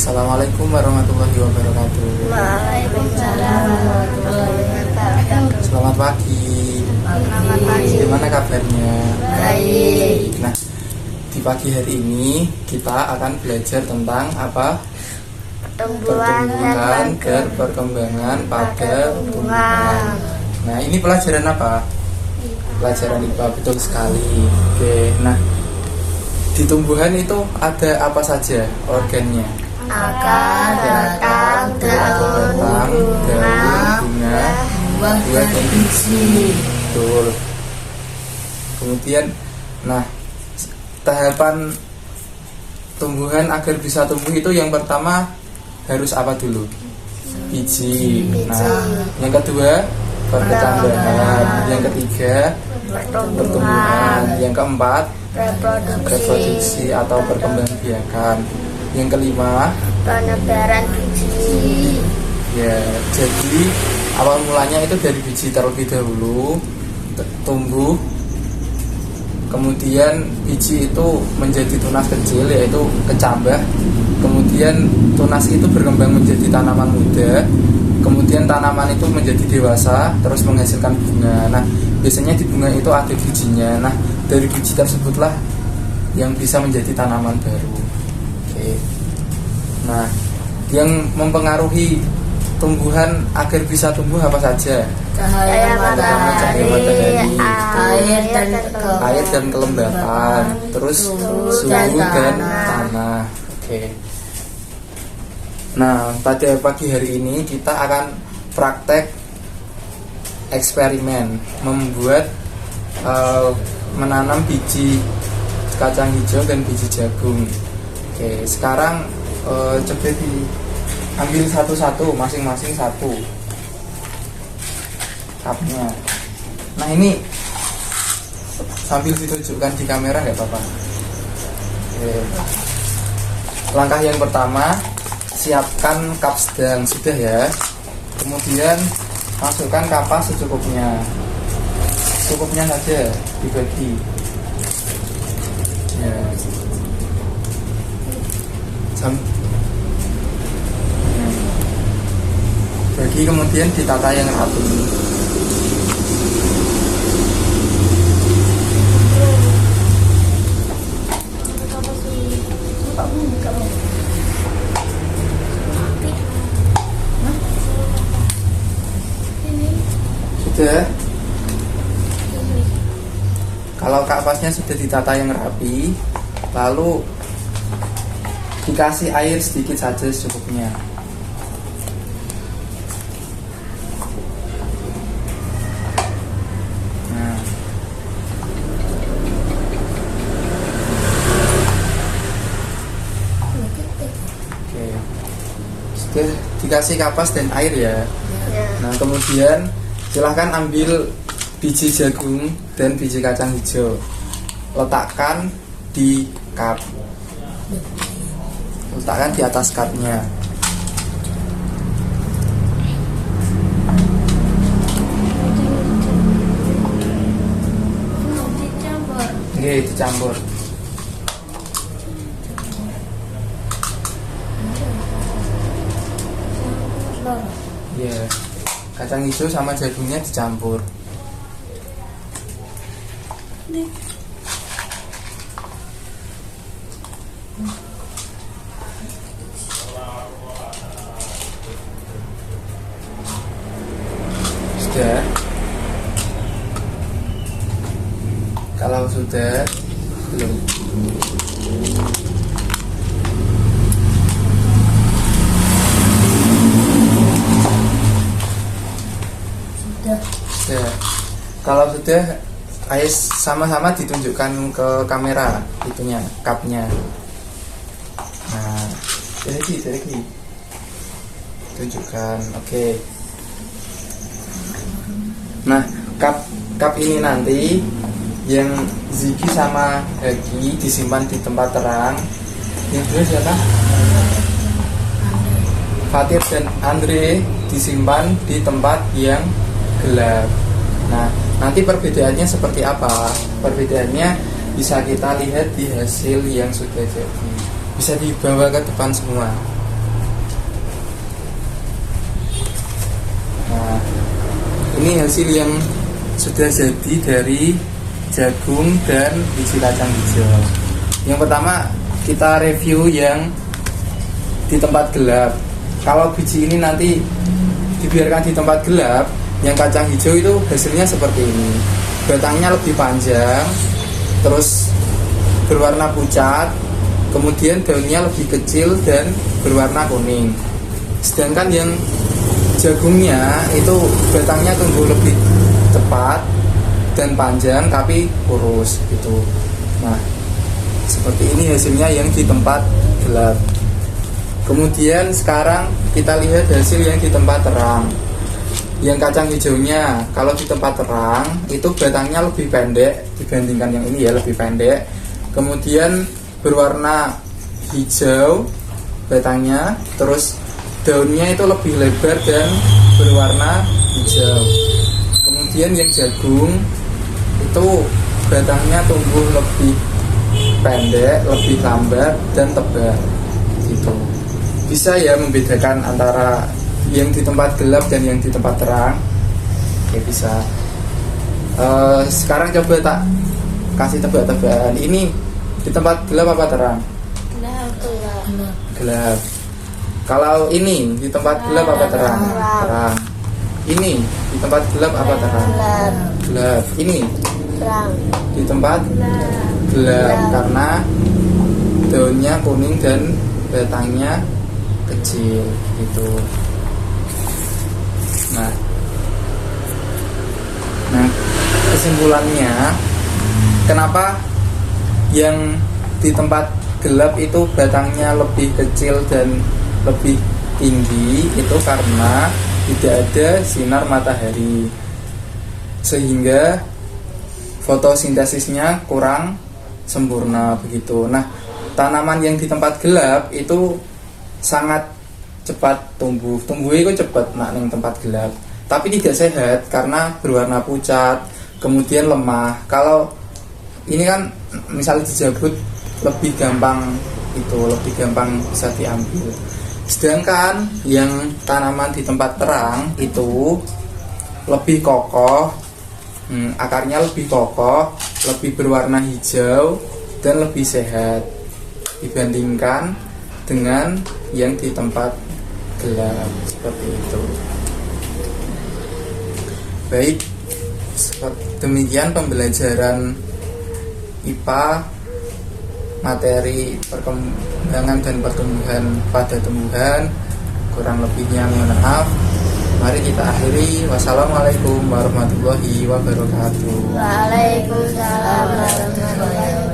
Assalamualaikum warahmatullahi wabarakatuh. Waalaikumsalam warahmatullahi wabarakatuh. Selamat pagi. Selamat pagi. Gimana kabarnya? Baik. Nah, di pagi hari ini kita akan belajar tentang apa? Pertumbuhan dan perkembangan pada tumbuhan. Nah, ini pelajaran apa? Pelajaran IPA, betul sekali. Oke, nah di tumbuhan itu ada apa saja organnya? Akar, batang, daun, bunga, buah dan biji. Betul. Kemudian, nah tahapan tumbuhan agar bisa tumbuh itu yang pertama harus apa dulu? Biji. Nah, yang kedua perkembangan, yang ketiga pertumbuhan, yang keempat reproduksi atau perkembangbiakan, yang kelima penebaran biji. ya. Jadi awal mulanya itu dari biji terlebih dahulu tumbuh, kemudian biji itu menjadi tunas kecil yaitu kecambah, kemudian tunas itu berkembang menjadi tanaman muda, kemudian tanaman itu menjadi dewasa terus menghasilkan bunga. Nah, biasanya di bunga itu ada bijinya. Nah, dari biji tersebutlah yang bisa menjadi tanaman baru. Oke. Nah, yang mempengaruhi tumbuhan agar bisa tumbuh apa saja? Cahaya matahari, Air dan kelembapan, terus suhu dan tanah. Oke. Nah, pada pagi hari ini kita akan praktek eksperimen membuat menanam biji kacang hijau dan biji jagung. Oke, sekarang coba diambil satu-satu, masing-masing satu cupnya. Nah, ini sambil ditunjukkan di kamera nggak apa-apa. Oke. Langkah yang pertama, siapkan cup sedang, sudah ya. Kemudian masukkan kapas secukupnya, cukupnya saja dibagi ya. Bagi kemudian ditata yang rapi. Sudah. Kalau kapasnya sudah ditata yang rapi, lalu dikasih air sedikit saja secukupnya. Nah, oke, sudah dikasih kapas dan air ya. Nah, kemudian silahkan ambil biji jagung dan biji kacang hijau, letakkan di cup, letakkan di atas cupnya. Oke, dicampur. Ya, kacang hijau sama jagungnya dicampur. Sudah. Kalau sudah, belum. Sudah. Kalau sudah, ayo sama-sama ditunjukkan ke kamera itunya, cupnya. Nah, jadi tunjukkan. Oke. Nah, cup ini nanti yang Ziki sama Hagi disimpan di tempat terang. Yang dua siapa? Fatir dan Andre disimpan di tempat yang gelap. Nah, nanti perbedaannya seperti apa? Perbedaannya bisa kita lihat di hasil yang sudah jadi. Bisa dibawa ke depan semua. Ini hasil yang sudah jadi dari jagung dan biji kacang hijau. Yang pertama kita review yang di tempat gelap. Kalau biji ini nanti dibiarkan di tempat gelap, yang kacang hijau itu hasilnya seperti ini. Batangnya lebih panjang, terus berwarna pucat, kemudian daunnya lebih kecil dan berwarna kuning. Sedangkan yang jagungnya itu batangnya tumbuh lebih cepat dan panjang tapi kurus gitu. Nah, seperti ini hasilnya yang di tempat gelap. Kemudian sekarang kita lihat hasil yang di tempat terang. Yang kacang hijaunya kalau di tempat terang itu batangnya lebih pendek dibandingkan yang ini ya, lebih pendek. Kemudian berwarna hijau batangnya, terus daunnya itu lebih lebar dan berwarna hijau. Kemudian yang jagung itu batangnya tumbuh lebih pendek, lebih lambat dan tebal gitu. Bisa ya membedakan antara yang di tempat gelap dan yang di tempat terang. Ya bisa. Sekarang coba tak kasih tebak-tebakan. Ini di tempat gelap apa terang? Gelap. Kalau ini di tempat gelap apa terang? Terang. Ini di tempat gelap apa terang? Gelap. Ini terang. di tempat gelap karena daunnya kuning dan batangnya kecil gitu. Nah, kesimpulannya kenapa yang di tempat gelap itu batangnya lebih kecil dan lebih tinggi, itu karena tidak ada sinar matahari sehingga fotosintesisnya kurang sempurna begitu. Nah, tanaman yang di tempat gelap itu sangat cepat tumbuhnya itu cepat yang tempat gelap, tapi tidak sehat karena berwarna pucat, kemudian lemah. Kalau ini kan misalnya dijabut lebih gampang bisa diambil. Sedangkan yang tanaman di tempat terang itu lebih kokoh, akarnya lebih kokoh, lebih berwarna hijau dan lebih sehat dibandingkan dengan yang di tempat gelap seperti itu. Baik, demikian pembelajaran IPA materi perkembangan dan pertumbuhan pada tumbuhan. Kurang lebihnya mohon maaf. Mari kita akhiri. Wassalamualaikum warahmatullahi wabarakatuh. Waalaikumsalam warahmatullahi wabarakatuh.